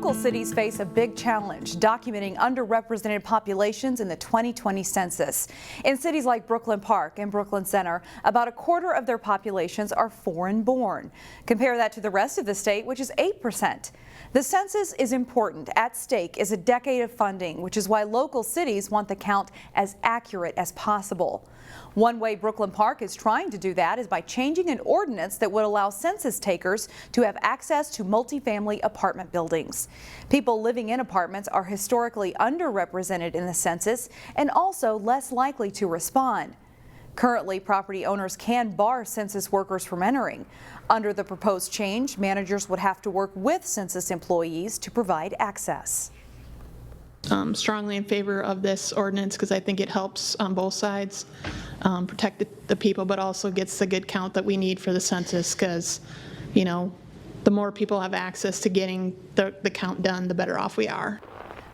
Local cities face a big challenge documenting underrepresented populations in the 2020 census. In cities like Brooklyn Park and Brooklyn Center, about a quarter of their populations are foreign-born. Compare that to the rest of the state, which is 8%. The census is important. At stake is a decade of funding, which is why local cities want the count as accurate as possible. One way Brooklyn Park is trying to do that is by changing an ordinance that would allow census takers to have access to multifamily apartment buildings. People living in apartments are historically underrepresented in the census and also less likely to respond. Currently, property owners can bar census workers from entering. Under the proposed change, managers would have to work with census employees to provide access. Strongly in favor of this ordinance because I think it helps on both sides protect the people, but also gets the good count that we need for the census because, you know, the more people have access to getting the count done, the better off we are.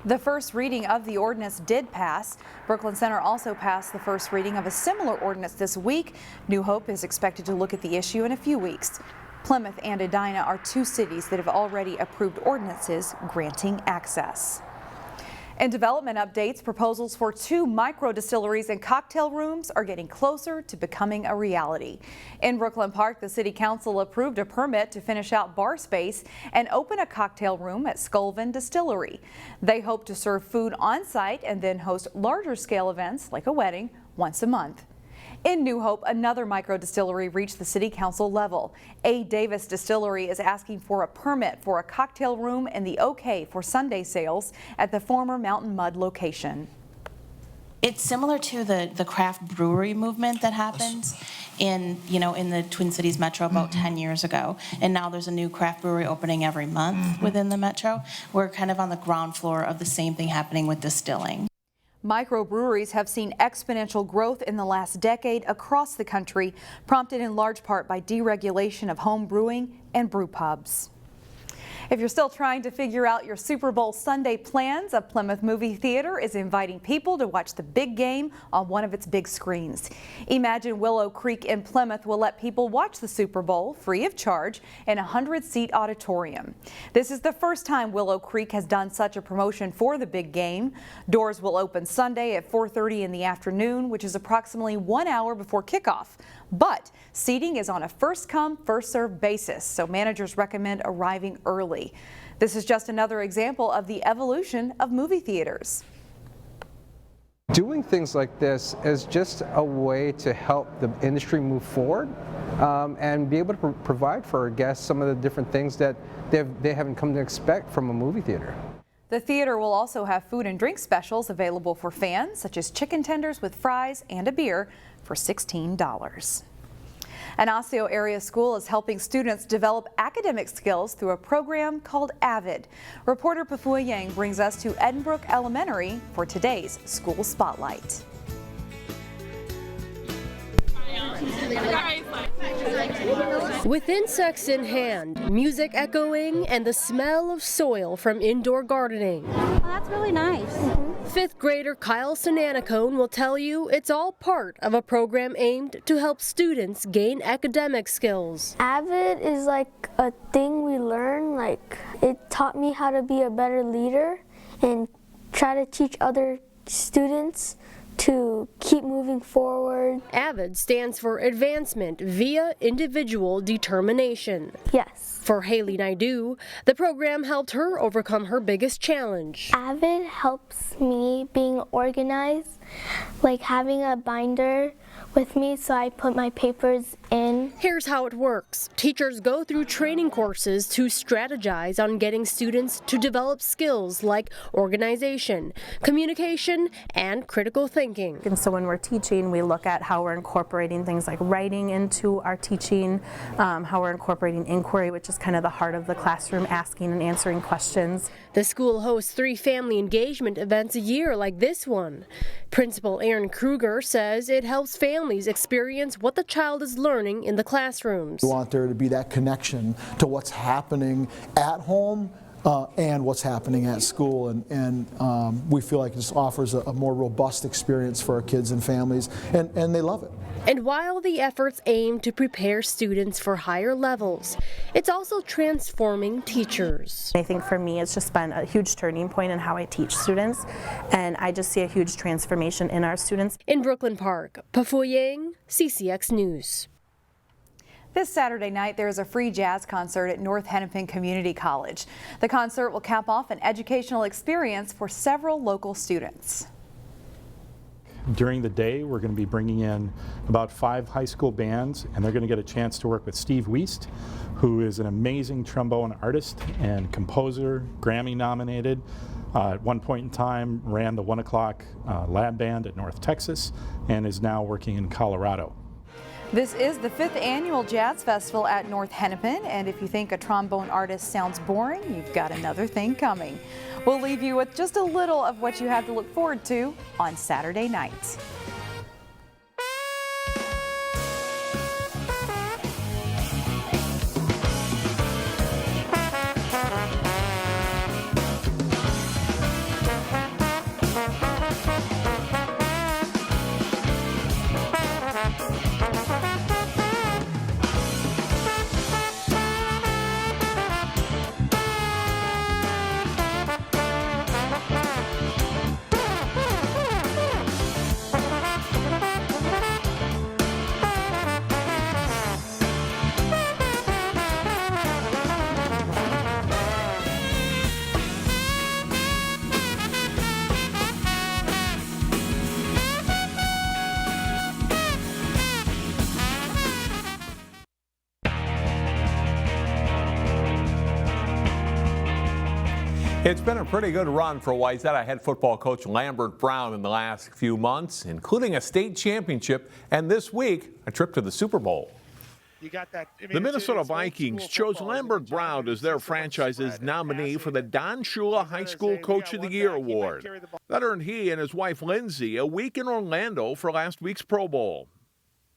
The first reading of the ordinance did pass. Brooklyn Center also passed the first reading of a similar ordinance this week. New Hope is expected to look at the issue in a few weeks. Plymouth and Edina are two cities that have already approved ordinances granting access. In development updates, proposals for 2 microdistilleries and cocktail rooms are getting closer to becoming a reality. In Brooklyn Park, the City Council approved a permit to finish out bar space and open a cocktail room at Sculvin Distillery. They hope to serve food on site and then host larger scale events like a wedding once a month. In New Hope, another microdistillery reached the City Council level. A. Davis Distillery is asking for a permit for a cocktail room and the OK for Sunday sales at the former Mountain Mud location. It's similar to the craft brewery movement that happens in the Twin Cities Metro about 10 years ago. And now there's a new craft brewery opening every month within the Metro. We're kind of on the ground floor of the same thing happening with distilling. Microbreweries have seen exponential growth in the last decade across the country, prompted in large part by deregulation of home brewing and brew pubs. If you're still trying to figure out your Super Bowl Sunday plans, a Plymouth movie theater is inviting people to watch the big game on one of its big screens. Imagine Willow Creek in Plymouth will let people watch the Super Bowl free of charge in a 100-seat auditorium. This is the first time Willow Creek has done such a promotion for the big game. Doors will open Sunday at 4:30 in the afternoon, which is approximately 1 hour before kickoff. But seating is on a first-come, first-served basis, so managers recommend arriving early. This is just another example of the evolution of movie theaters. Doing things like this is just a way to help the industry move forward and be able to provide for our guests some of the different things that they haven't come to expect from a movie theater. The theater will also have food and drink specials available for fans, such as chicken tenders with fries and a beer for $16. An Osseo area school is helping students develop academic skills through a program called AVID. Reporter Pafua Yang brings us to EDINBROOK Elementary for today's School Spotlight. With insects in hand, music echoing, and the smell of soil from indoor gardening. Oh, that's really nice. Fifth grader Kyle Sananacone will tell you it's all part of a program aimed to help students gain academic skills. AVID is like a thing we learn, like it taught me how to be a better leader and try to teach other students to keep moving forward. AVID stands for Advancement via Individual Determination. Yes. For HAILEY NAIDU, the program helped her overcome her biggest challenge. AVID helps me being organized, like having a binder with me so I put my papers in. Here's how it works. Teachers go through training courses to strategize on getting students to develop skills like organization, communication, and critical thinking. And so when we're teaching, we look at how we're incorporating things like writing into our teaching, how we're incorporating inquiry, which is kind of the heart of the classroom, asking and answering questions. The school hosts 3 family engagement events a year like this one. Principal Aaron Kruger says it helps families experience what the child is learning in the classrooms. We want there to be that connection to what's happening at home and what's happening at school, and we feel like this offers a more robust experience for our kids and families, and they love it. And while the efforts aim to prepare students for higher levels, it's also transforming teachers. I think for me it's just been a huge turning point in how I teach students, and I just see a huge transformation in our students. In Brooklyn Park, Pafu Yang, CCX News. This Saturday night, there is a free jazz concert at North Hennepin Community College. The concert will cap off an educational experience for several local students. During the day, we're going to be bringing in about 5 high school bands, and they're going to get a chance to work with Steve Wiest, who is an amazing trombone artist and composer, Grammy nominated. At one point in time, ran the 1 o'clock lab band at North Texas, and is now working in Colorado. This is the 5th annual Jazz Festival at North Hennepin, and if you think a trombone artist sounds boring, you've got another thing coming. We'll leave you with just a little of what you have to look forward to on Saturday nights. It's been a pretty good run for Wayzata head football coach Lambert Brown in the last few months, including a state championship and this week a trip to the Super Bowl. The Minnesota Vikings chose Lambert Brown as their franchise's nominee for the Don Shula High School Coach of the Year award. That earned he and his wife Lindsay a week in Orlando for last week's Pro Bowl.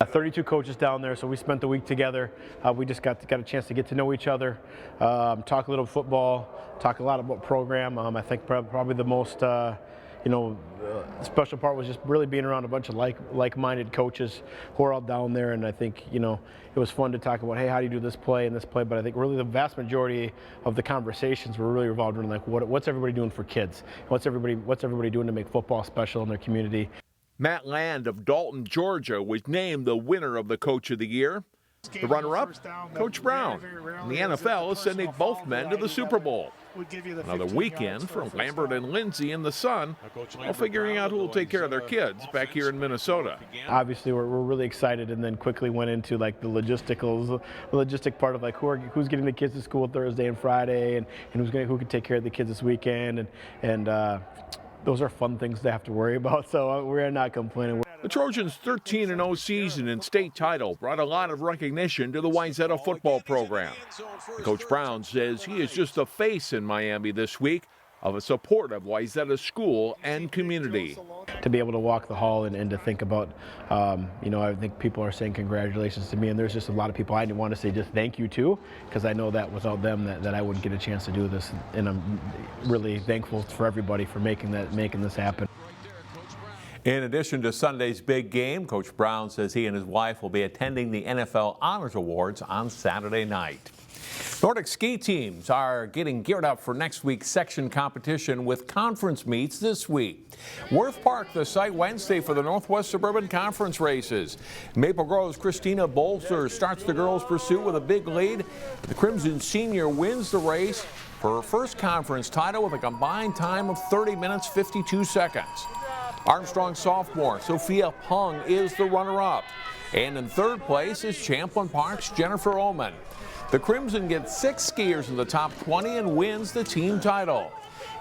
32 coaches down there, so we spent the week together. We just got a chance to get to know each other, talk a little football, talk a lot about program. I think probably the most special part was just really being around a bunch of like-minded coaches who are all down there, and I think it was fun to talk about, hey, how do you do this play and this play? But I think really the vast majority of the conversations were really revolved around like what's everybody doing for kids? What's everybody doing to make football special in their community? Matt Land of Dalton, Georgia, was named the winner of the Coach of the Year. The runner-up, Coach Brown. And the NFL is sending both men to the Super Bowl. Another weekend for Lambert and Lindsay in the sun, while figuring out who will take care of their kids back here in Minnesota. Obviously, we're really excited, and then quickly went into like the logistic part of like who's getting the kids to school Thursday and Friday, and who can take care of the kids this weekend, and those are fun things to have to worry about, so we're not complaining. The Trojans' 13-0 season and state title brought a lot of recognition to the Wayzata football program. Coach Brown says he is just a face in Miami this week of a supportive Wayzata school and community. To be able to walk the hall and to think about, I think people are saying congratulations to me, and there's just a lot of people I want to say just thank you to, because I know that without them that I wouldn't get a chance to do this, and I'm really thankful for everybody for making this happen. In addition to Sunday's big game, Coach Brown says he and his wife will be attending the NFL Honors Awards on Saturday night. Nordic ski teams are getting geared up for next week's section competition with conference meets this week. Worth Park, the site Wednesday for the Northwest Suburban Conference races. Maple Grove's Christina Bolster starts the girls' pursuit with a big lead. The Crimson senior wins the race for her first conference title with a combined time of 30 minutes 52 seconds. Armstrong sophomore Sophia Pung is the runner-up. And in third place is Champlin Park's Jennifer Ullman. The Crimson gets 6 skiers in the top 20 and wins the team title.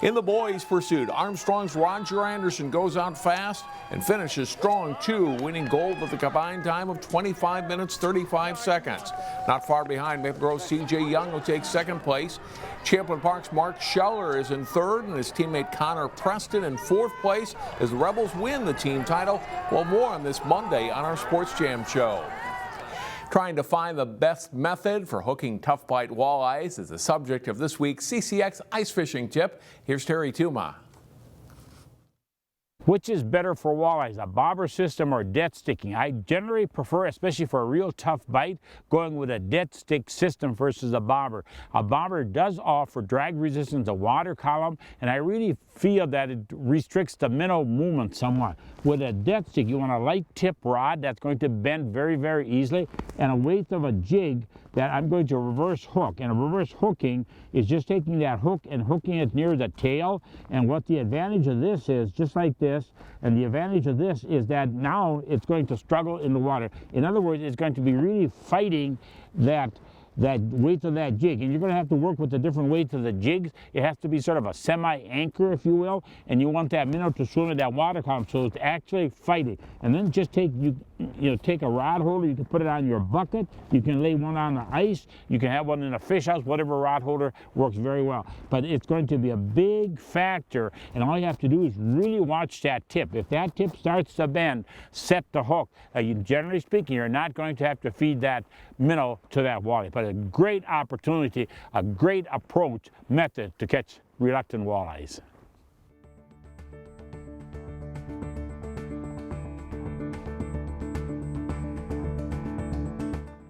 In the boys' pursuit, Armstrong's Roger Anderson goes out fast and finishes strong too, winning gold with a combined time of 25 minutes 35 seconds. Not far behind, Maple Grove's C.J. Young will take second place. Champlin Park's Mark Scheller is in third, and his teammate Connor Preston in fourth place as the Rebels win the team title. Well, more on this Monday on our Sports Jam show. Trying to find the best method for hooking tough bite walleyes is the subject of this week's CCX ice fishing tip. Here's Terry Tuma. Which is better for walleyes, a bobber system or dead sticking? I generally prefer, especially for a real tough bite, going with a dead stick system versus a bobber. A bobber does offer drag resistance, a water column, and I really feel that it restricts the minnow movement somewhat. With a dead stick, you want a light tip rod that's going to bend very, very easily, and a weight of a jig that I'm going to reverse hook. And a reverse hooking is just taking that hook and hooking it near the tail. And what the advantage of this is, just like this, and the advantage of this is that now it's going to struggle in the water. In other words, it's going to be really fighting that weight of that jig, and you're going to have to work with the different weights of the jigs. It has to be sort of a semi-anchor, if you will, and you want that minnow to swim in that water column, so it's actually fighting. And then just take take a rod holder. You can put it on your bucket. You can lay one on the ice. You can have one in a fish house. Whatever rod holder works very well. But it's going to be a big factor, and all you have to do is really watch that tip. If that tip starts to bend, set the hook. Generally speaking, you're not going to have to feed that minnow to that walleye. But a great opportunity, a great approach method to catch reluctant walleyes.